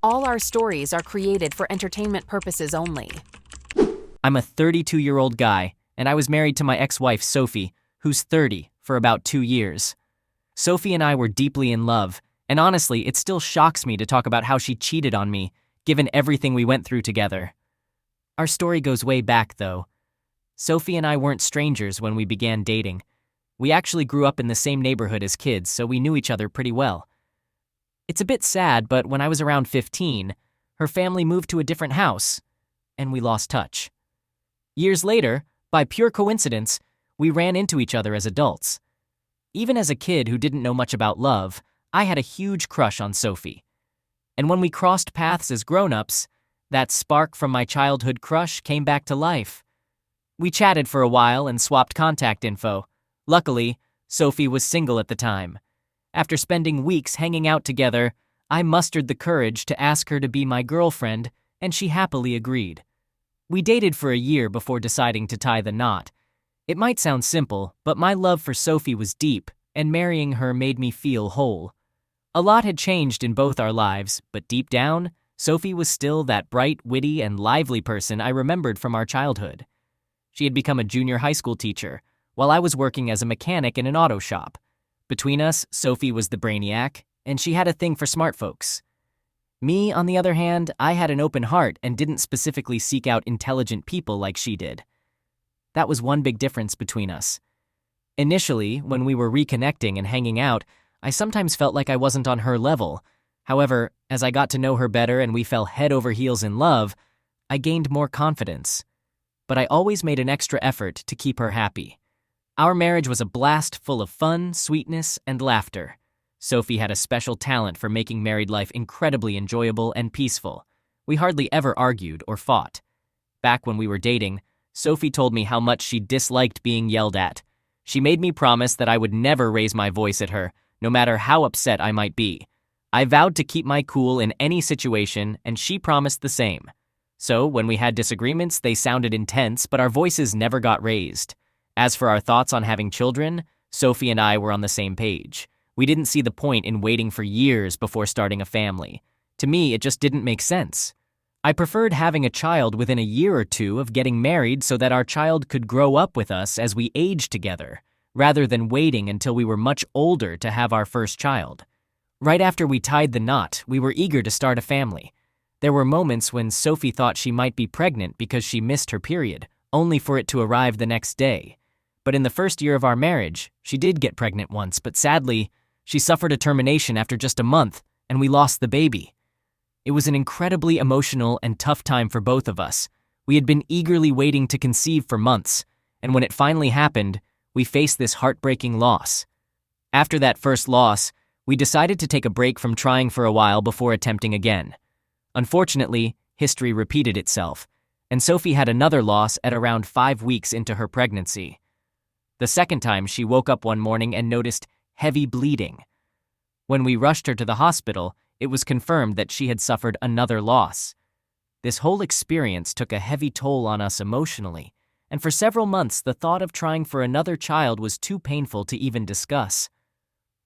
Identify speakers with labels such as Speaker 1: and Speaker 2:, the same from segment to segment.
Speaker 1: All our stories are created for entertainment purposes only.
Speaker 2: I'm a 32-year-old guy, and I was married to my ex-wife, Sophie, who's 30, for about 2 years. Sophie and I were deeply in love, and honestly, it still shocks me to talk about how she cheated on me, given everything we went through together. Our story goes way back, though. Sophie and I weren't strangers when we began dating. We actually grew up in the same neighborhood as kids, so we knew each other pretty well. It's a bit sad, but when I was around 15, her family moved to a different house, and we lost touch. Years later, by pure coincidence, we ran into each other as adults. Even as a kid who didn't know much about love, I had a huge crush on Sophie. And when we crossed paths as grown-ups, that spark from my childhood crush came back to life. We chatted for a while and swapped contact info. Luckily, Sophie was single at the time. After spending weeks hanging out together, I mustered the courage to ask her to be my girlfriend, and she happily agreed. We dated for a year before deciding to tie the knot. It might sound simple, but my love for Sophie was deep, and marrying her made me feel whole. A lot had changed in both our lives, but deep down, Sophie was still that bright, witty, and lively person I remembered from our childhood. She had become a junior high school teacher, while I was working as a mechanic in an auto shop. Between us, Sophie was the brainiac, and she had a thing for smart folks. Me, on the other hand, I had an open heart and didn't specifically seek out intelligent people like she did. That was one big difference between us. Initially, when we were reconnecting and hanging out, I sometimes felt like I wasn't on her level. However, as I got to know her better and we fell head over heels in love, I gained more confidence. But I always made an extra effort to keep her happy. Our marriage was a blast full of fun, sweetness, and laughter. Sophie had a special talent for making married life incredibly enjoyable and peaceful. We hardly ever argued or fought. Back when we were dating, Sophie told me how much she disliked being yelled at. She made me promise that I would never raise my voice at her, no matter how upset I might be. I vowed to keep my cool in any situation, and she promised the same. So, when we had disagreements, they sounded intense, but our voices never got raised. As for our thoughts on having children, Sophie and I were on the same page. We didn't see the point in waiting for years before starting a family. To me, it just didn't make sense. I preferred having a child within a year or two of getting married so that our child could grow up with us as we aged together, rather than waiting until we were much older to have our first child. Right after we tied the knot, we were eager to start a family. There were moments when Sophie thought she might be pregnant because she missed her period, only for it to arrive the next day. But in the first year of our marriage, she did get pregnant once, but sadly, she suffered a termination after just a month, and we lost the baby. It was an incredibly emotional and tough time for both of us. We had been eagerly waiting to conceive for months, and when it finally happened, we faced this heartbreaking loss. After that first loss, we decided to take a break from trying for a while before attempting again. Unfortunately, history repeated itself, and Sophie had another loss at around 5 weeks into her pregnancy. The second time, she woke up one morning and noticed heavy bleeding. When we rushed her to the hospital, it was confirmed that she had suffered another loss. This whole experience took a heavy toll on us emotionally, and for several months the thought of trying for another child was too painful to even discuss.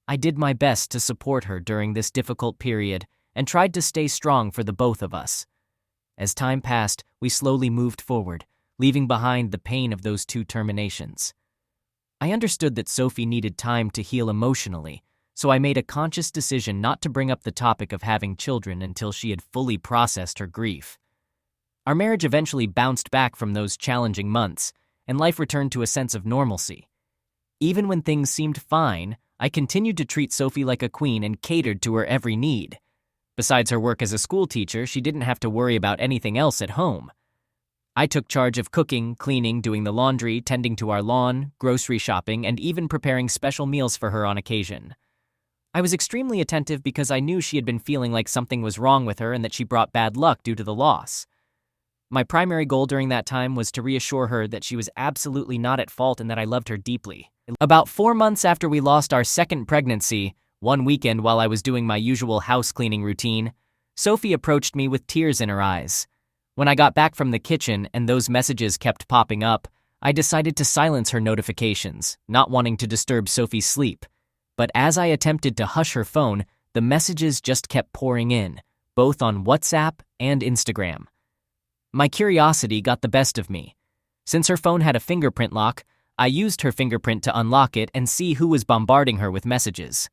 Speaker 2: I did my best to support her during this difficult period and tried to stay strong for the both of us. As time passed, we slowly moved forward, leaving behind the pain of those 2 terminations. I understood that Sophie needed time to heal emotionally, so I made a conscious decision not to bring up the topic of having children until she had fully processed her grief. Our marriage eventually bounced back from those challenging months, and life returned to a sense of normalcy. Even when things seemed fine, I continued to treat Sophie like a queen and catered to her every need. Besides her work as a school teacher, she didn't have to worry about anything else at home. I took charge of cooking, cleaning, doing the laundry, tending to our lawn, grocery shopping, and even preparing special meals for her on occasion. I was extremely attentive because I knew she had been feeling like something was wrong with her and that she brought bad luck due to the loss. My primary goal during that time was to reassure her that she was absolutely not at fault and that I loved her deeply. About 4 months after we lost our second pregnancy, one weekend while I was doing my usual house cleaning routine, Sophie approached me with tears in her eyes. When I got back from the kitchen and those messages kept popping up, I decided to silence her notifications, not wanting to disturb Sophie's sleep. But as I attempted to hush her phone, the messages just kept pouring in, both on WhatsApp and Instagram. My curiosity got the best of me. Since her phone had a fingerprint lock, I used her fingerprint to unlock it and see who was bombarding her with messages.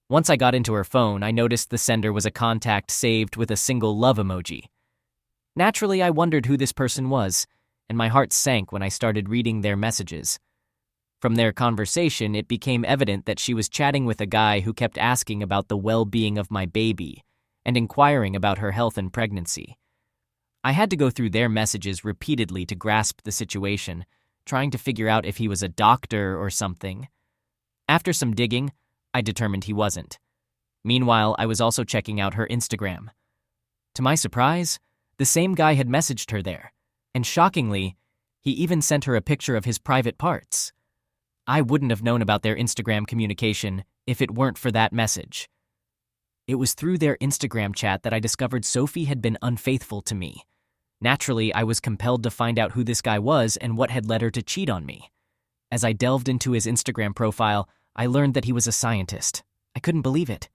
Speaker 2: Once I got into her phone, I noticed the sender was a contact saved with a single love emoji. Naturally, I wondered who this person was, and my heart sank when I started reading their messages. From their conversation, it became evident that she was chatting with a guy who kept asking about the well-being of my baby and inquiring about her health and pregnancy. I had to go through their messages repeatedly to grasp the situation, trying to figure out if he was a doctor or something. After some digging, I determined he wasn't. Meanwhile, I was also checking out her Instagram. To my surprise, the same guy had messaged her there, and shockingly, he even sent her a picture of his private parts. I wouldn't have known about their Instagram communication if it weren't for that message. It was through their Instagram chat that I discovered Sophie had been unfaithful to me. Naturally, I was compelled to find out who this guy was and what had led her to cheat on me. As I delved into his Instagram profile, I learned that he was a scientist. I couldn't believe it.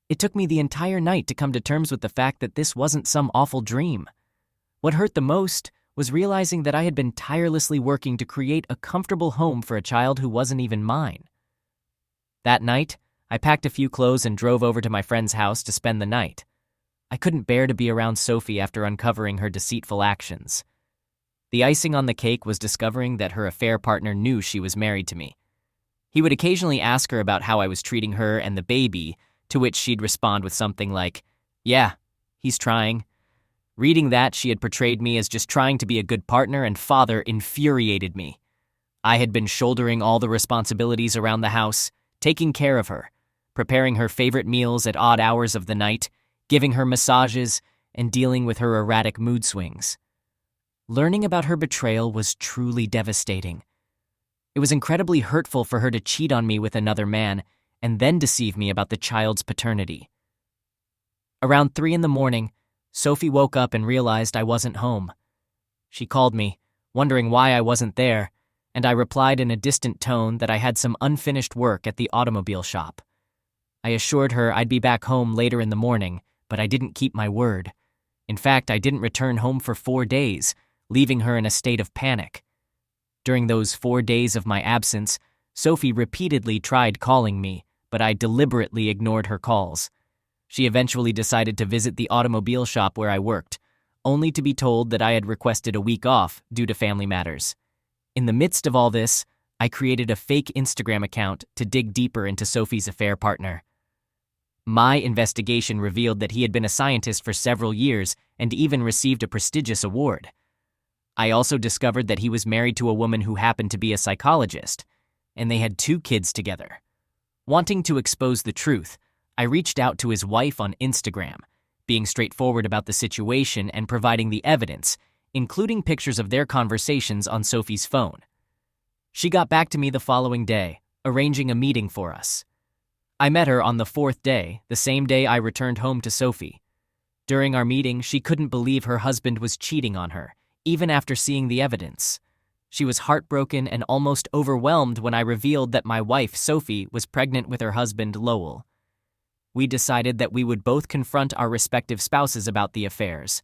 Speaker 2: It took me the entire night to come to terms with the fact that this wasn't some awful dream. What hurt the most was realizing that I had been tirelessly working to create a comfortable home for a child who wasn't even mine. That night, I packed a few clothes and drove over to my friend's house to spend the night. I couldn't bear to be around Sophie after uncovering her deceitful actions. The icing on the cake was discovering that her affair partner knew she was married to me. He would occasionally ask her about how I was treating her and the baby, to which she'd respond with something like, "Yeah, he's trying." Reading that she had portrayed me as just trying to be a good partner and father infuriated me. I had been shouldering all the responsibilities around the house, taking care of her, preparing her favorite meals at odd hours of the night, giving her massages, and dealing with her erratic mood swings. Learning about her betrayal was truly devastating. It was incredibly hurtful for her to cheat on me with another man and then deceive me about the child's paternity. Around 3 a.m, Sophie woke up and realized I wasn't home. She called me, wondering why I wasn't there, and I replied in a distant tone that I had some unfinished work at the automobile shop. I assured her I'd be back home later in the morning, but I didn't keep my word. In fact, I didn't return home for 4 days, leaving her in a state of panic. During those 4 days of my absence, Sophie repeatedly tried calling me, but I deliberately ignored her calls. She eventually decided to visit the automobile shop where I worked, only to be told that I had requested a week off due to family matters. In the midst of all this, I created a fake Instagram account to dig deeper into Sophie's affair partner. My investigation revealed that he had been a scientist for several years and even received a prestigious award. I also discovered that he was married to a woman who happened to be a psychologist, and they had 2 kids together. Wanting to expose the truth, I reached out to his wife on Instagram, being straightforward about the situation and providing the evidence, including pictures of their conversations on Sophie's phone. She got back to me the following day, arranging a meeting for us. I met her on the 4th day, the same day I returned home to Sophie. During our meeting, she couldn't believe her husband was cheating on her, even after seeing the evidence. She was heartbroken and almost overwhelmed when I revealed that my wife, Sophie, was pregnant with her husband, Lowell. We decided that we would both confront our respective spouses about the affairs.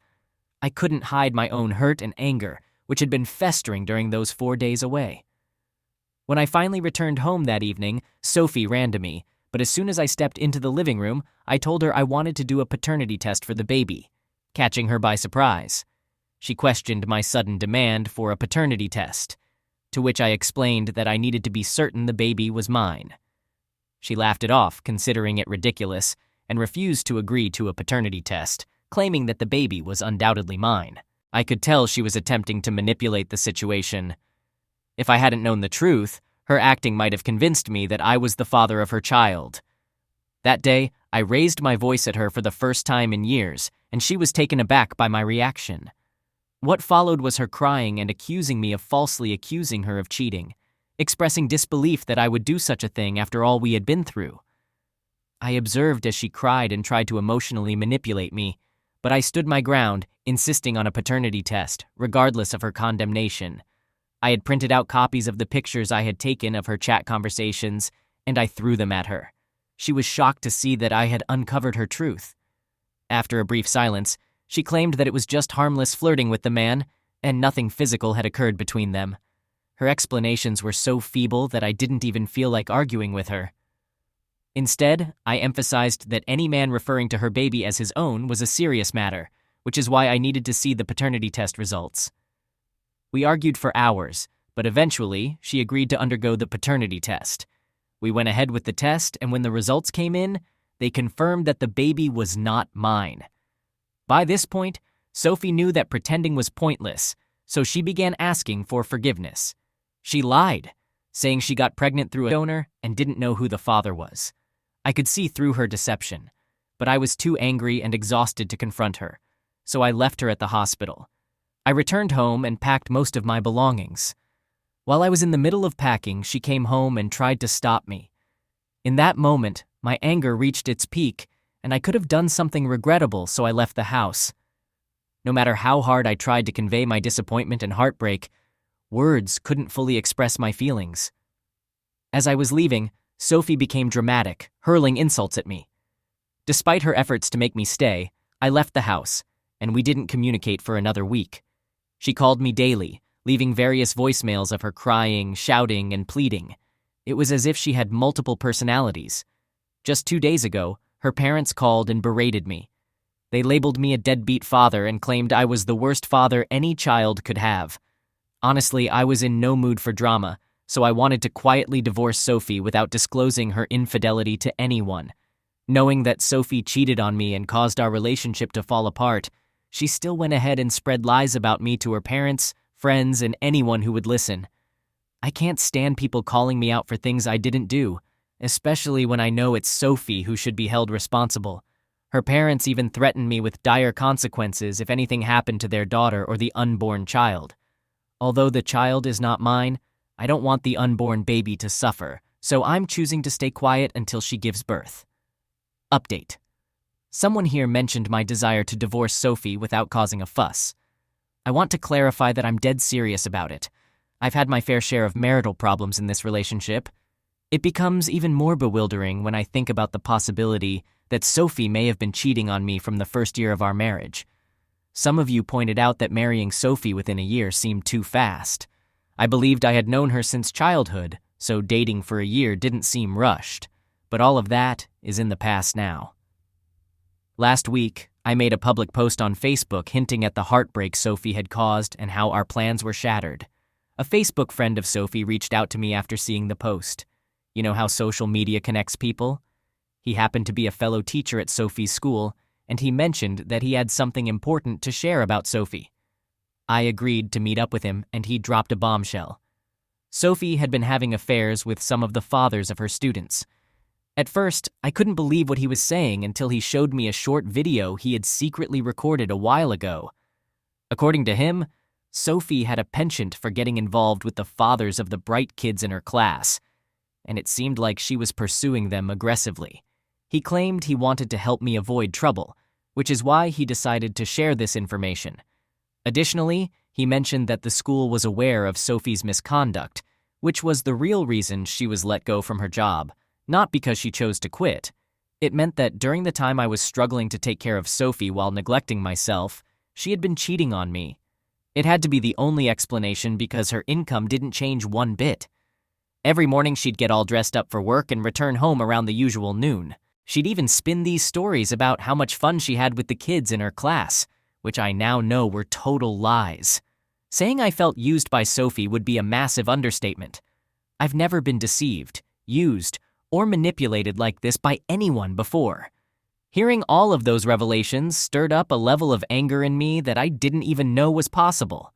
Speaker 2: I couldn't hide my own hurt and anger, which had been festering during those 4 days away. When I finally returned home that evening, Sophie ran to me, but as soon as I stepped into the living room, I told her I wanted to do a paternity test for the baby, catching her by surprise. She questioned my sudden demand for a paternity test, to which I explained that I needed to be certain the baby was mine. She laughed it off, considering it ridiculous, and refused to agree to a paternity test, claiming that the baby was undoubtedly mine. I could tell she was attempting to manipulate the situation. If I hadn't known the truth, her acting might have convinced me that I was the father of her child. That day, I raised my voice at her for the first time in years, and she was taken aback by my reaction. What followed was her crying and accusing me of falsely accusing her of cheating, expressing disbelief that I would do such a thing after all we had been through. I observed as she cried and tried to emotionally manipulate me, but I stood my ground, insisting on a paternity test, regardless of her condemnation. I had printed out copies of the pictures I had taken of her chat conversations, and I threw them at her. She was shocked to see that I had uncovered her truth. After a brief silence, she claimed that it was just harmless flirting with the man, and nothing physical had occurred between them. Her explanations were so feeble that I didn't even feel like arguing with her. Instead, I emphasized that any man referring to her baby as his own was a serious matter, which is why I needed to see the paternity test results. We argued for hours, but eventually, she agreed to undergo the paternity test. We went ahead with the test, and when the results came in, they confirmed that the baby was not mine. By this point, Sophie knew that pretending was pointless, so she began asking for forgiveness. She lied, saying she got pregnant through a donor and didn't know who the father was. I could see through her deception, but I was too angry and exhausted to confront her, so I left her at the hospital. I returned home and packed most of my belongings. While I was in the middle of packing, she came home and tried to stop me. In that moment, my anger reached its peak, and I could have done something regrettable, so I left the house. No matter how hard I tried to convey my disappointment and heartbreak, words couldn't fully express my feelings. As I was leaving, Sophie became dramatic, hurling insults at me. Despite her efforts to make me stay, I left the house, and we didn't communicate for another week. She called me daily, leaving various voicemails of her crying, shouting, and pleading. It was as if she had multiple personalities. Just 2 days ago, her parents called and berated me. They labeled me a deadbeat father and claimed I was the worst father any child could have. Honestly, I was in no mood for drama, so I wanted to quietly divorce Sophie without disclosing her infidelity to anyone. Knowing that Sophie cheated on me and caused our relationship to fall apart, she still went ahead and spread lies about me to her parents, friends, and anyone who would listen. I can't stand people calling me out for things I didn't do, especially when I know it's Sophie who should be held responsible. Her parents even threatened me with dire consequences if anything happened to their daughter or the unborn child. Although the child is not mine, I don't want the unborn baby to suffer, so I'm choosing to stay quiet until she gives birth. Update. Someone here mentioned my desire to divorce Sophie without causing a fuss. I want to clarify that I'm dead serious about it. I've had my fair share of marital problems in this relationship. It becomes even more bewildering when I think about the possibility that Sophie may have been cheating on me from the first year of our marriage. Some of you pointed out that marrying Sophie within a year seemed too fast. I believed I had known her since childhood, so dating for a year didn't seem rushed. But all of that is in the past now. Last week, I made a public post on Facebook hinting at the heartbreak Sophie had caused and how our plans were shattered. A Facebook friend of Sophie reached out to me after seeing the post. You know how social media connects people? He happened to be a fellow teacher at Sophie's school, and he mentioned that he had something important to share about Sophie. I agreed to meet up with him, and he dropped a bombshell. Sophie had been having affairs with some of the fathers of her students. At first, I couldn't believe what he was saying until he showed me a short video he had secretly recorded a while ago. According to him, Sophie had a penchant for getting involved with the fathers of the bright kids in her class, and it seemed like she was pursuing them aggressively. He claimed he wanted to help me avoid trouble, which is why he decided to share this information. Additionally, he mentioned that the school was aware of Sophie's misconduct, which was the real reason she was let go from her job. Not because she chose to quit. It meant that during the time I was struggling to take care of Sophie while neglecting myself, she had been cheating on me. It had to be the only explanation because her income didn't change one bit. Every morning she'd get all dressed up for work and return home around the usual noon. She'd even spin these stories about how much fun she had with the kids in her class, which I now know were total lies. Saying I felt used by Sophie would be a massive understatement. I've never been deceived, used, or manipulated like this by anyone before. Hearing all of those revelations stirred up a level of anger in me that I didn't even know was possible.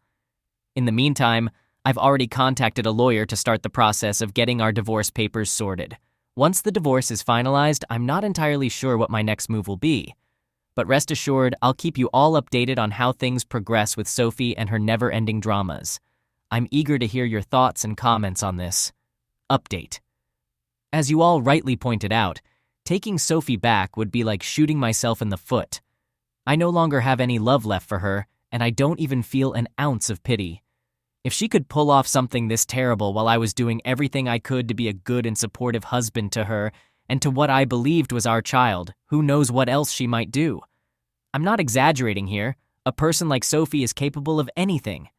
Speaker 2: In the meantime, I've already contacted a lawyer to start the process of getting our divorce papers sorted. Once the divorce is finalized, I'm not entirely sure what my next move will be. But rest assured, I'll keep you all updated on how things progress with Sophie and her never-ending dramas. I'm eager to hear your thoughts and comments on this. Update. As you all rightly pointed out, taking Sophie back would be like shooting myself in the foot. I no longer have any love left for her, and I don't even feel an ounce of pity. If she could pull off something this terrible while I was doing everything I could to be a good and supportive husband to her and to what I believed was our child, who knows what else she might do? I'm not exaggerating here. A person like Sophie is capable of anything.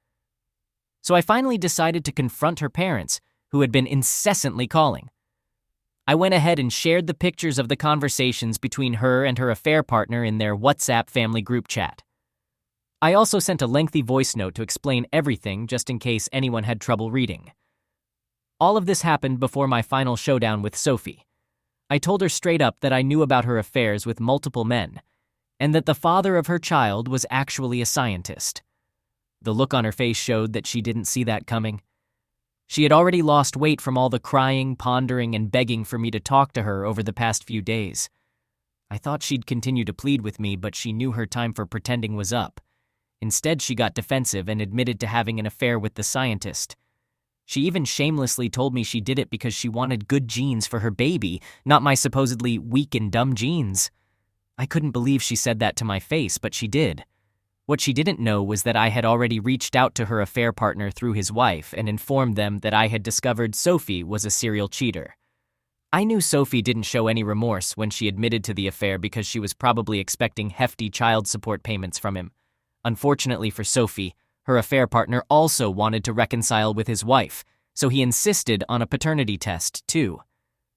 Speaker 2: So I finally decided to confront her parents, who had been incessantly calling. I went ahead and shared the pictures of the conversations between her and her affair partner in their WhatsApp family group chat. I also sent a lengthy voice note to explain everything just in case anyone had trouble reading. All of this happened before my final showdown with Sophie. I told her straight up that I knew about her affairs with multiple men, and that the father of her child was actually a scientist. The look on her face showed that she didn't see that coming. She had already lost weight from all the crying, pondering, and begging for me to talk to her over the past few days. I thought she'd continue to plead with me, but she knew her time for pretending was up. Instead, she got defensive and admitted to having an affair with the scientist. She even shamelessly told me she did it because she wanted good genes for her baby, not my supposedly weak and dumb genes. I couldn't believe she said that to my face, but she did. What she didn't know was that I had already reached out to her affair partner through his wife and informed them that I had discovered Sophie was a serial cheater. I knew Sophie didn't show any remorse when she admitted to the affair because she was probably expecting hefty child support payments from him. Unfortunately for Sophie, her affair partner also wanted to reconcile with his wife, so he insisted on a paternity test, too.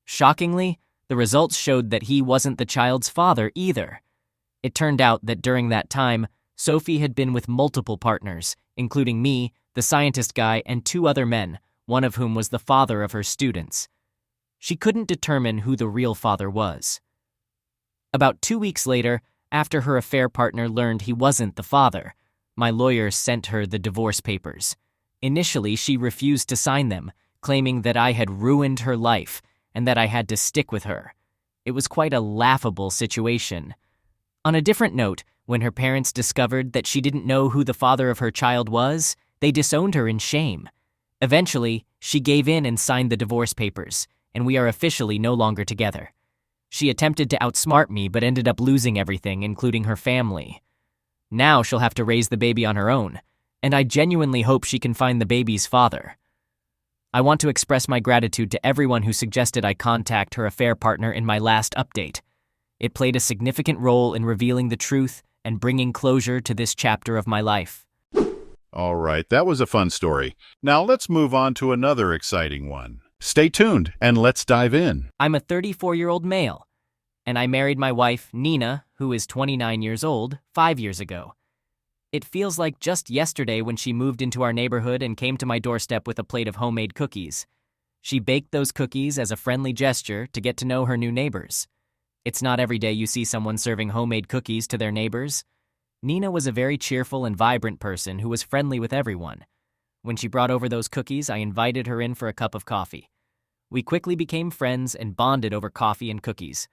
Speaker 2: Shockingly, the results showed that he wasn't the child's father either. It turned out that during that time, Sophie had been with multiple partners, including me, the scientist guy, and 2 other men, one of whom was the father of her students. She couldn't determine who the real father was. About 2 weeks later, after her affair partner learned he wasn't the father, my lawyer sent her the divorce papers. Initially, she refused to sign them, claiming that I had ruined her life and that I had to stick with her. It was quite a laughable situation. On a different note, when her parents discovered that she didn't know who the father of her child was, they disowned her in shame. Eventually, she gave in and signed the divorce papers, and we are officially no longer together. She attempted to outsmart me but ended up losing everything, including her family. Now she'll have to raise the baby on her own, and I genuinely hope she can find the baby's father. I want to express my gratitude to everyone who suggested I contact her affair partner in my last update. It played a significant role in revealing the truth and bringing closure to this chapter of my life.
Speaker 3: All right, that was a fun story. Now let's move on to another exciting one. Stay tuned and let's dive in.
Speaker 2: I'm a 34-year-old male, and I married my wife, Nina, who is 29 years old, 5 years ago. It feels like just yesterday when she moved into our neighborhood and came to my doorstep with a plate of homemade cookies. She baked those cookies as a friendly gesture to get to know her new neighbors. It's not every day you see someone serving homemade cookies to their neighbors. Nina was a very cheerful and vibrant person who was friendly with everyone. When she brought over those cookies, I invited her in for a cup of coffee. We quickly became friends and bonded over coffee and cookies.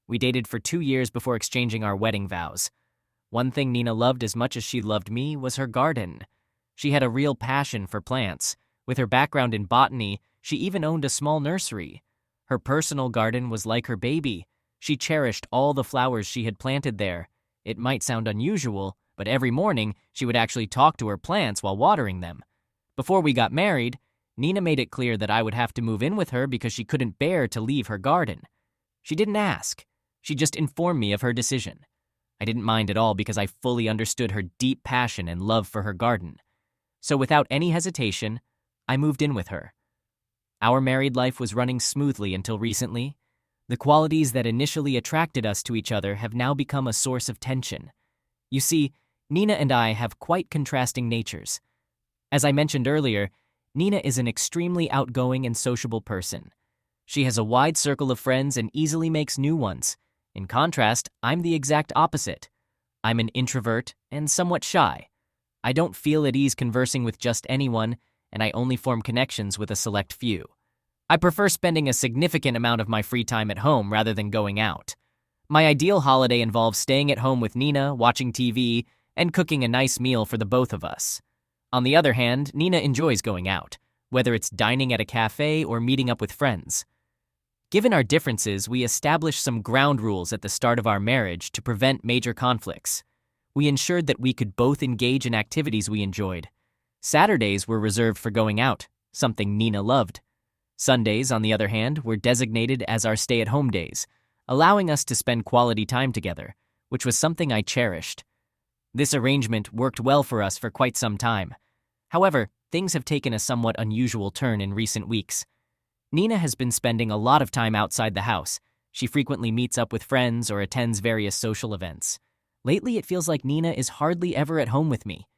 Speaker 2: We dated for 2 years before exchanging our wedding vows. One thing Nina loved as much as she loved me was her garden. She had a real passion for plants. With her background in botany, she even owned a small nursery. Her personal garden was like her baby. She cherished all the flowers she had planted there. It might sound unusual, but every morning she would actually talk to her plants while watering them. Before we got married, Nina made it clear that I would have to move in with her because she couldn't bear to leave her garden. She didn't ask. She just informed me of her decision. I didn't mind at all because I fully understood her deep passion and love for her garden. So without any hesitation, I moved in with her. Our married life was running smoothly until recently. The qualities that initially attracted us to each other have now become a source of tension. You see, Nina and I have quite contrasting natures. As I mentioned earlier, Nina is an extremely outgoing and sociable person. She has a wide circle of friends and easily makes new ones. In contrast, I'm the exact opposite. I'm an introvert and somewhat shy. I don't feel at ease conversing with just anyone, and I only form connections with a select few. I prefer spending a significant amount of my free time at home rather than going out. My ideal holiday involves staying at home with Nina, watching TV, and cooking a nice meal for the both of us. On the other hand, Nina enjoys going out, whether it's dining at a cafe or meeting up with friends. Given our differences, we established some ground rules at the start of our marriage to prevent major conflicts. We ensured that we could both engage in activities we enjoyed. Saturdays were reserved for going out, something Nina loved. Sundays, on the other hand, were designated as our stay-at-home days, allowing us to spend quality time together, which was something I cherished. This arrangement worked well for us for quite some time. However, things have taken a somewhat unusual turn in recent weeks. Nina has been spending a lot of time outside the house. She frequently meets up with friends or attends various social events. Lately, it feels like Nina is hardly ever at home with me.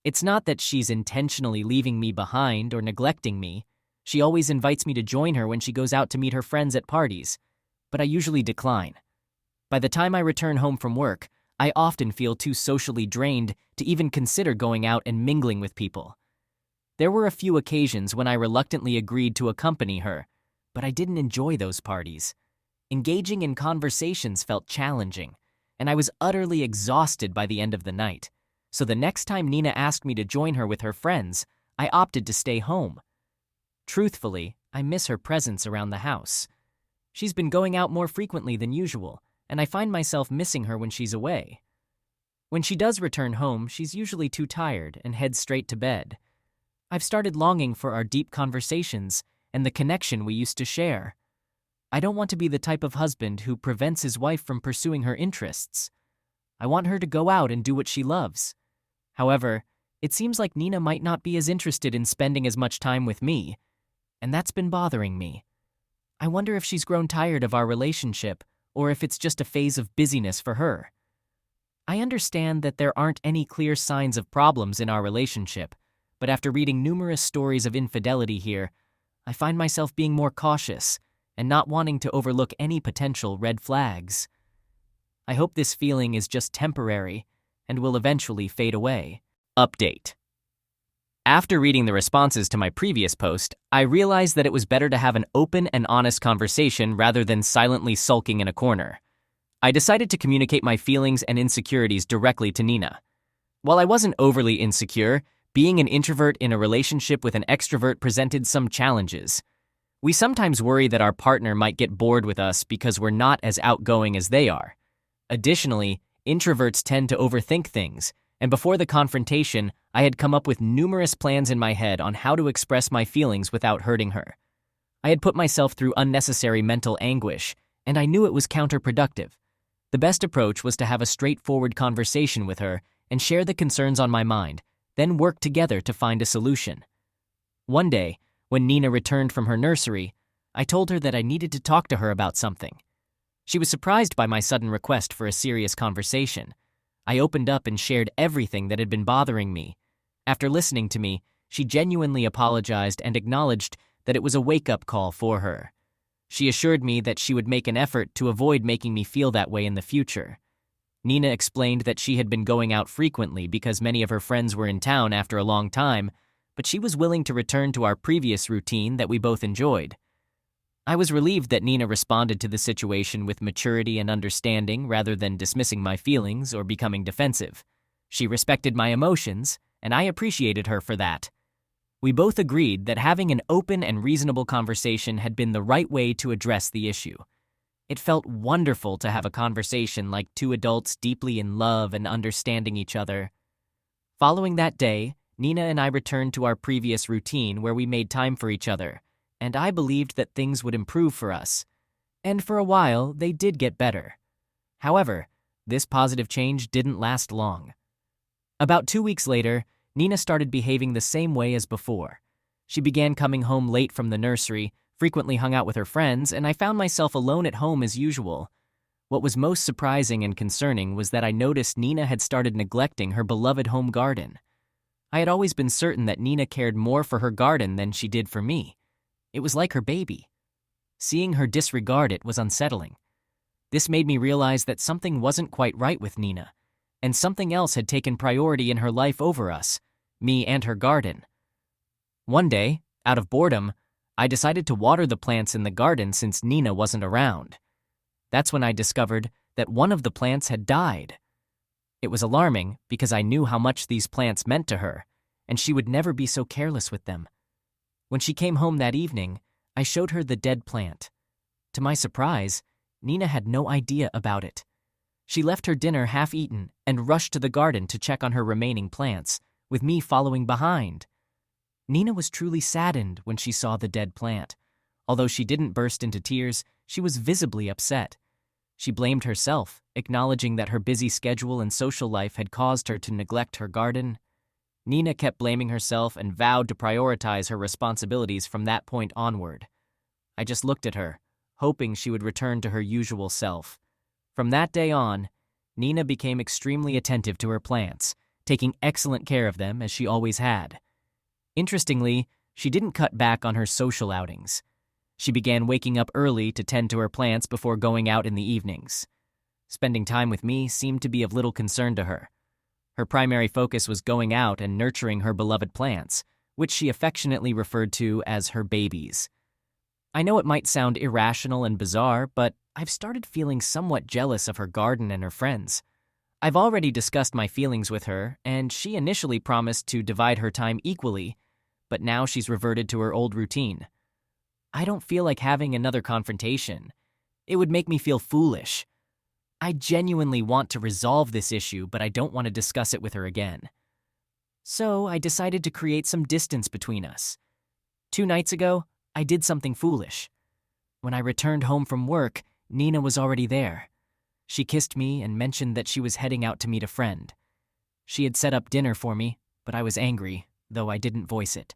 Speaker 2: It's not that she's intentionally leaving me behind or neglecting me. She always invites me to join her when she goes out to meet her friends at parties, but I usually decline. By the time I return home from work, I often feel too socially drained to even consider going out and mingling with people. There were a few occasions when I reluctantly agreed to accompany her, but I didn't enjoy those parties. Engaging in conversations felt challenging, and I was utterly exhausted by the end of the night. So the next time Nina asked me to join her with her friends, I opted to stay home. Truthfully, I miss her presence around the house. She's been going out more frequently than usual, and I find myself missing her when she's away. When she does return home, she's usually too tired and heads straight to bed. I've started longing for our deep conversations and the connection we used to share. I don't want to be the type of husband who prevents his wife from pursuing her interests. I want her to go out and do what she loves. However, it seems like Nina might not be as interested in spending as much time with me, and that's been bothering me. I wonder if she's grown tired of our relationship, or if it's just a phase of busyness for her. I understand that there aren't any clear signs of problems in our relationship, but after reading numerous stories of infidelity here, I find myself being more cautious and not wanting to overlook any potential red flags. I hope this feeling is just temporary and will eventually fade away. Update. After reading the responses to my previous post, I realized that it was better to have an open and honest conversation rather than silently sulking in a corner. I decided to communicate my feelings and insecurities directly to Nina. While I wasn't overly insecure, being an introvert in a relationship with an extrovert presented some challenges. We sometimes worry that our partner might get bored with us because we're not as outgoing as they are. Additionally, introverts tend to overthink things, and before the confrontation, I had come up with numerous plans in my head on how to express my feelings without hurting her. I had put myself through unnecessary mental anguish, and I knew it was counterproductive. The best approach was to have a straightforward conversation with her and share the concerns on my mind, then work together to find a solution. One day, when Nina returned from her nursery, I told her that I needed to talk to her about something. She was surprised by my sudden request for a serious conversation. I opened up and shared everything that had been bothering me. After listening to me, she genuinely apologized and acknowledged that it was a wake-up call for her. She assured me that she would make an effort to avoid making me feel that way in the future. Nina explained that she had been going out frequently because many of her friends were in town after a long time, but she was willing to return to our previous routine that we both enjoyed. I was relieved that Nina responded to the situation with maturity and understanding rather than dismissing my feelings or becoming defensive. She respected my emotions, and I appreciated her for that. We both agreed that having an open and reasonable conversation had been the right way to address the issue. It felt wonderful to have a conversation like two adults deeply in love and understanding each other. Following that day, Nina and I returned to our previous routine where we made time for each other, and I believed that things would improve for us. And for a while, they did get better. However, this positive change didn't last long. About 2 weeks later, Nina started behaving the same way as before. She began coming home late from the nursery, frequently hung out with her friends, and I found myself alone at home as usual. What was most surprising and concerning was that I noticed Nina had started neglecting her beloved home garden. I had always been certain that Nina cared more for her garden than she did for me. It was like her baby. Seeing her disregard it was unsettling. This made me realize that something wasn't quite right with Nina, and something else had taken priority in her life over us, me and her garden. One day, out of boredom, I decided to water the plants in the garden since Nina wasn't around. That's when I discovered that one of the plants had died. It was alarming because I knew how much these plants meant to her, and she would never be so careless with them. When she came home that evening, I showed her the dead plant. To my surprise, Nina had no idea about it. She left her dinner half-eaten and rushed to the garden to check on her remaining plants, with me following behind. Nina was truly saddened when she saw the dead plant. Although she didn't burst into tears, she was visibly upset. She blamed herself acknowledging that her busy schedule and social life had caused her to neglect her garden. Nina kept blaming herself and vowed to prioritize her responsibilities from that point onward. I just looked at her, hoping she would return to her usual self. From that day on, Nina became extremely attentive to her plants, taking excellent care of them as she always had. Interestingly, she didn't cut back on her social outings. She began waking up early to tend to her plants before going out in the evenings. Spending time with me seemed to be of little concern to her. Her primary focus was going out and nurturing her beloved plants, which she affectionately referred to as her babies. I know it might sound irrational and bizarre, but I've started feeling somewhat jealous of her garden and her friends. I've already discussed my feelings with her, and she initially promised to divide her time equally, but now she's reverted to her old routine. I don't feel like having another confrontation. It would make me feel foolish. I genuinely want to resolve this issue, but I don't want to discuss it with her again. So I decided to create some distance between us. 2 nights ago, I did something foolish. When I returned home from work, Nina was already there. She kissed me and mentioned that she was heading out to meet a friend. She had set up dinner for me, but I was angry, though I didn't voice it.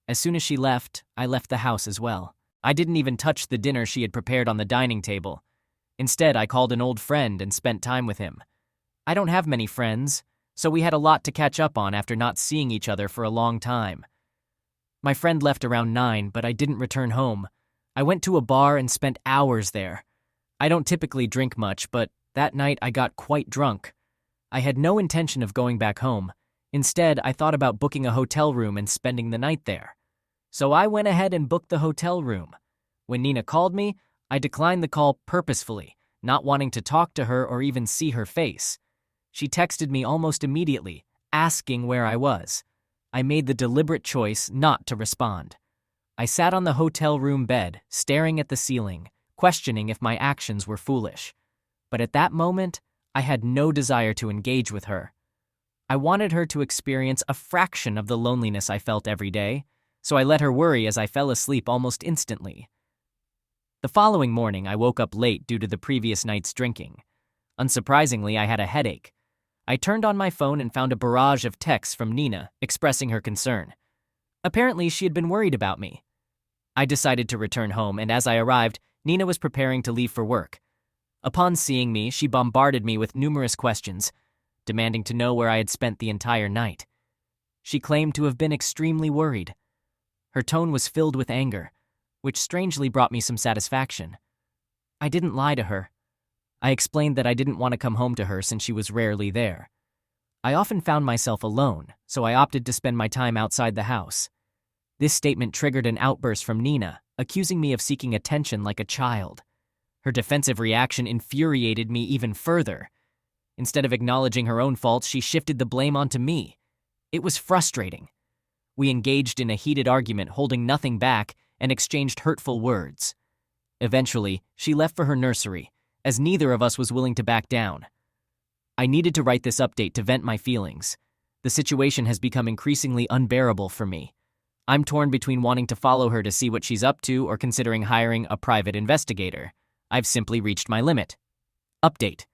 Speaker 2: As soon as she left, I left the house as well. I didn't even touch the dinner she had prepared on the dining table. Instead, I called an old friend and spent time with him. I don't have many friends, so we had a lot to catch up on after not seeing each other for a long time. My friend left around 9, but I didn't return home. I went to a bar and spent hours there. I don't typically drink much, but that night I got quite drunk. I had no intention of going back home. Instead, I thought about booking a hotel room and spending the night there. So I went ahead and booked the hotel room. When Nina called me, I declined the call purposefully, not wanting to talk to her or even see her face. She texted me almost immediately, asking where I was. I made the deliberate choice not to respond. I sat on the hotel room bed, staring at the ceiling, questioning if my actions were foolish. But at that moment, I had no desire to engage with her. I wanted her to experience a fraction of the loneliness I felt every day, so I let her worry as I fell asleep almost instantly. The following morning, I woke up late due to the previous night's drinking. Unsurprisingly, I had a headache. I turned on my phone and found a barrage of texts from Nina expressing her concern. Apparently, she had been worried about me. I decided to return home, and as I arrived, Nina was preparing to leave for work. Upon seeing me, she bombarded me with numerous questions, demanding to know where I had spent the entire night. She claimed to have been extremely worried. Her tone was filled with anger, which strangely brought me some satisfaction. I didn't lie to her. I explained that I didn't want to come home to her since she was rarely there. I often found myself alone, so I opted to spend my time outside the house. This statement triggered an outburst from Nina, accusing me of seeking attention like a child. Her defensive reaction infuriated me even further. Instead of acknowledging her own faults, she shifted the blame onto me. It was frustrating. We engaged in a heated argument, holding nothing back, and exchanged hurtful words. Eventually, she left for her nursery, as neither of us was willing to back down. I needed to write this update to vent my feelings. The situation has become increasingly unbearable for me. I'm torn between wanting to follow her to see what she's up to or considering hiring a private investigator. I've simply reached my limit. Update.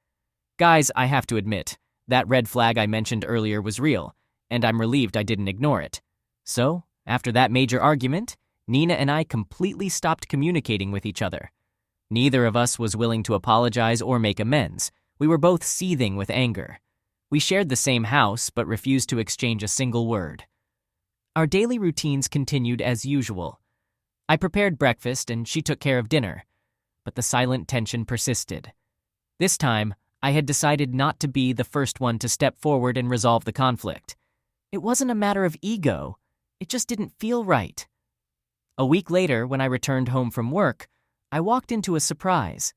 Speaker 2: Guys, I have to admit, that red flag I mentioned earlier was real, and I'm relieved I didn't ignore it. So, after that major argument, Nina and I completely stopped communicating with each other. Neither of us was willing to apologize or make amends. We were both seething with anger. We shared the same house, but refused to exchange a single word. Our daily routines continued as usual. I prepared breakfast and she took care of dinner, but the silent tension persisted. This time, I had decided not to be the first one to step forward and resolve the conflict. It wasn't a matter of ego. It just didn't feel right. A week later, when I returned home from work, I walked into a surprise.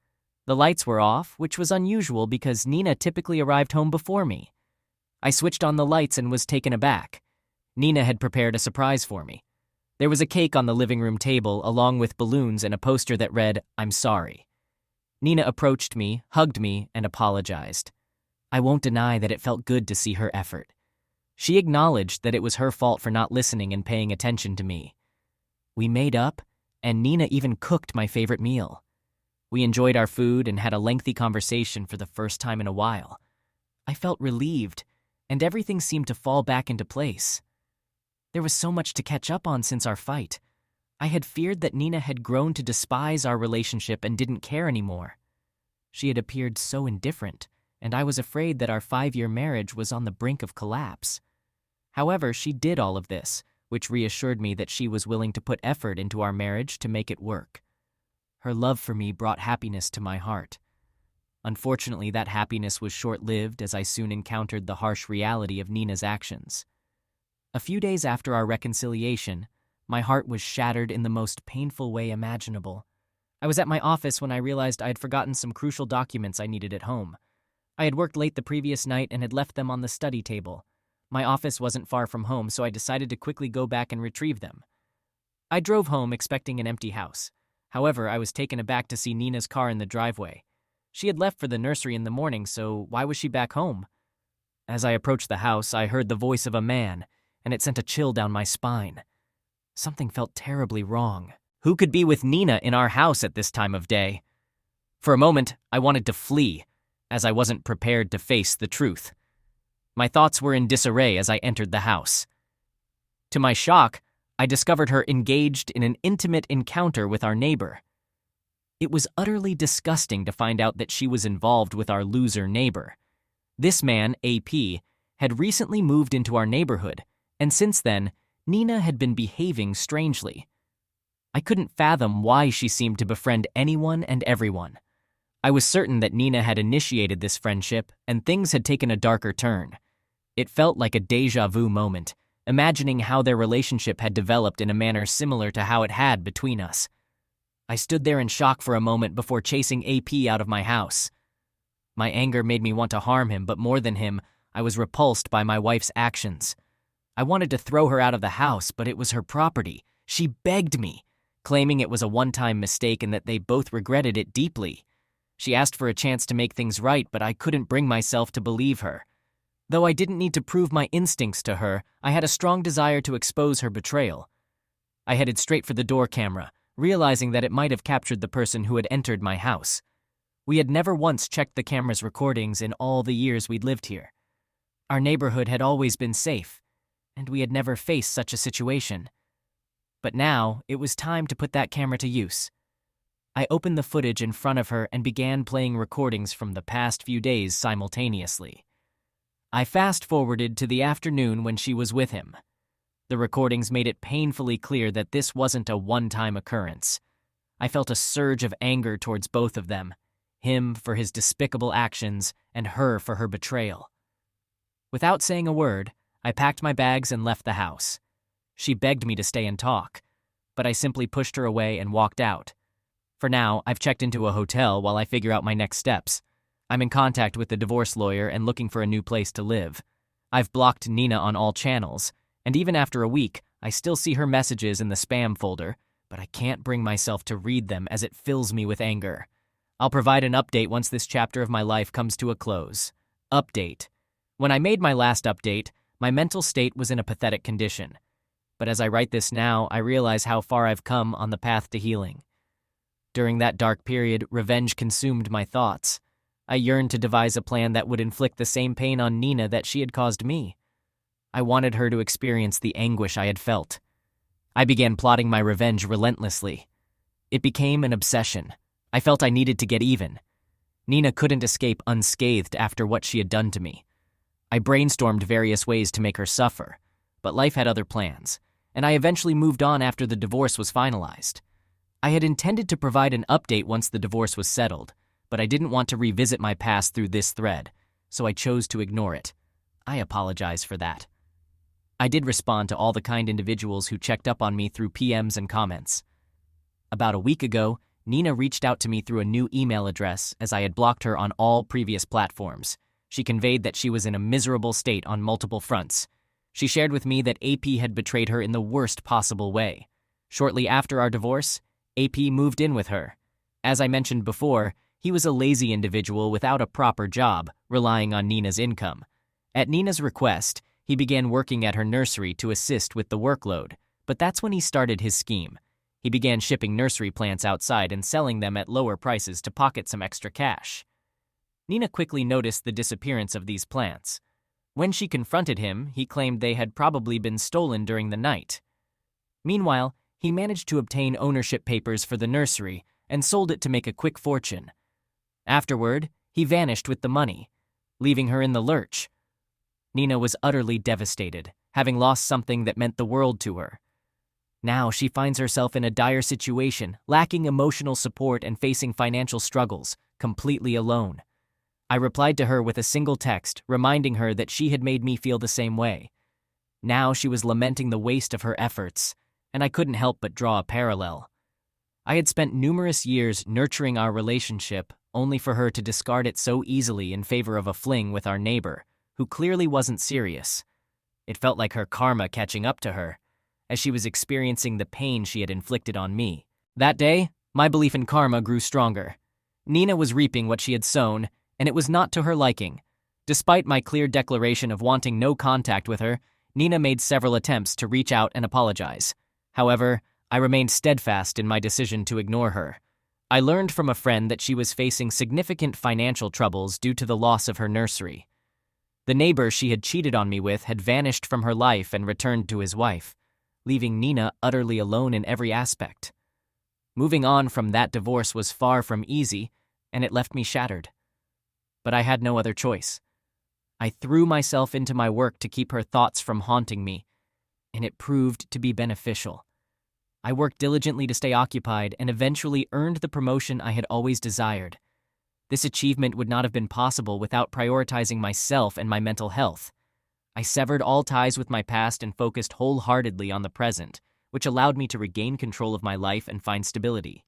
Speaker 2: The lights were off, which was unusual because Nina typically arrived home before me. I switched on the lights and was taken aback. Nina had prepared a surprise for me. There was a cake on the living room table, along with balloons and a poster that read, "I'm sorry." Nina approached me, hugged me, and apologized. I won't deny that it felt good to see her effort. She acknowledged that it was her fault for not listening and paying attention to me. We made up, and Nina even cooked my favorite meal. We enjoyed our food and had a lengthy conversation for the first time in a while. I felt relieved, and everything seemed to fall back into place. There was so much to catch up on since our fight. I had feared that Nina had grown to despise our relationship and didn't care anymore. She had appeared so indifferent, and I was afraid that our 5-year marriage was on the brink of collapse. However, she did all of this, which reassured me that she was willing to put effort into our marriage to make it work. Her love for me brought happiness to my heart. Unfortunately, that happiness was short-lived as I soon encountered the harsh reality of Nina's actions. A few days after our reconciliation, my heart was shattered in the most painful way imaginable. I was at my office when I realized I had forgotten some crucial documents I needed at home. I had worked late the previous night and had left them on the study table. My office wasn't far from home, so I decided to quickly go back and retrieve them. I drove home expecting an empty house. However, I was taken aback to see Nina's car in the driveway. She had left for the nursery in the morning, so why was she back home? As I approached the house, I heard the voice of a man, and it sent a chill down my spine. Something felt terribly wrong. Who could be with Nina in our house at this time of day? For a moment, I wanted to flee, as I wasn't prepared to face the truth. My thoughts were in disarray as I entered the house. To my shock, I discovered her engaged in an intimate encounter with our neighbor. It was utterly disgusting to find out that she was involved with our loser neighbor. This man, AP, had recently moved into our neighborhood, and since then, Nina had been behaving strangely. I couldn't fathom why she seemed to befriend anyone and everyone. I was certain that Nina had initiated this friendship, and things had taken a darker turn. It felt like a déjà vu moment, imagining how their relationship had developed in a manner similar to how it had between us. I stood there in shock for a moment before chasing AP out of my house. My anger made me want to harm him, but more than him, I was repulsed by my wife's actions. I wanted to throw her out of the house, but it was her property. She begged me, claiming it was a one-time mistake and that they both regretted it deeply. She asked for a chance to make things right, but I couldn't bring myself to believe her. Though I didn't need to prove my instincts to her, I had a strong desire to expose her betrayal. I headed straight for the door camera, realizing that it might have captured the person who had entered my house. We had never once checked the camera's recordings in all the years we'd lived here. Our neighborhood had always been safe, and we had never faced such a situation. But now, it was time to put that camera to use. I opened the footage in front of her and began playing recordings from the past few days simultaneously. I fast-forwarded to the afternoon when she was with him. The recordings made it painfully clear that this wasn't a one-time occurrence. I felt a surge of anger towards both of them, him for his despicable actions and her for her betrayal. Without saying a word, I packed my bags and left the house. She begged me to stay and talk, but I simply pushed her away and walked out. For now, I've checked into a hotel while I figure out my next steps. I'm in contact with the divorce lawyer and looking for a new place to live. I've blocked Nina on all channels, and even after a week, I still see her messages in the spam folder, but I can't bring myself to read them as it fills me with anger. I'll provide an update once this chapter of my life comes to a close. Update. When I made my last update, my mental state was in a pathetic condition. But as I write this now, I realize how far I've come on the path to healing. During that dark period, revenge consumed my thoughts. I yearned to devise a plan that would inflict the same pain on Nina that she had caused me. I wanted her to experience the anguish I had felt. I began plotting my revenge relentlessly. It became an obsession. I felt I needed to get even. Nina couldn't escape unscathed after what she had done to me. I brainstormed various ways to make her suffer, but life had other plans, and I eventually moved on after the divorce was finalized. I had intended to provide an update once the divorce was settled, but I didn't want to revisit my past through this thread, so I chose to ignore it. I apologize for that. I did respond to all the kind individuals who checked up on me through PMs and comments. About a week ago, Nina reached out to me through a new email address as I had blocked her on all previous platforms. She conveyed that she was in a miserable state on multiple fronts. She shared with me that AP had betrayed her in the worst possible way. Shortly after our divorce, AP moved in with her. As I mentioned before, he was a lazy individual without a proper job, relying on Nina's income. At Nina's request, he began working at her nursery to assist with the workload, but that's when he started his scheme. He began shipping nursery plants outside and selling them at lower prices to pocket some extra cash. Nina quickly noticed the disappearance of these plants. When she confronted him, he claimed they had probably been stolen during the night. Meanwhile, he managed to obtain ownership papers for the nursery and sold it to make a quick fortune. Afterward, he vanished with the money, leaving her in the lurch. Nina was utterly devastated, having lost something that meant the world to her. Now she finds herself in a dire situation, lacking emotional support and facing financial struggles, completely alone. I replied to her with a single text, reminding her that she had made me feel the same way. Now she was lamenting the waste of her efforts, and I couldn't help but draw a parallel. I had spent numerous years nurturing our relationship, only for her to discard it so easily in favor of a fling with our neighbor, who clearly wasn't serious. It felt like her karma catching up to her, as she was experiencing the pain she had inflicted on me. That day, my belief in karma grew stronger. Nina was reaping what she had sown, and it was not to her liking. Despite my clear declaration of wanting no contact with her, Nina made several attempts to reach out and apologize. However, I remained steadfast in my decision to ignore her. I learned from a friend that she was facing significant financial troubles due to the loss of her nursery. The neighbor she had cheated on me with had vanished from her life and returned to his wife, leaving Nina utterly alone in every aspect. Moving on from that divorce was far from easy, and it left me shattered. But I had no other choice. I threw myself into my work to keep her thoughts from haunting me, and it proved to be beneficial. I worked diligently to stay occupied and eventually earned the promotion I had always desired. This achievement would not have been possible without prioritizing myself and my mental health. I severed all ties with my past and focused wholeheartedly on the present, which allowed me to regain control of my life and find stability.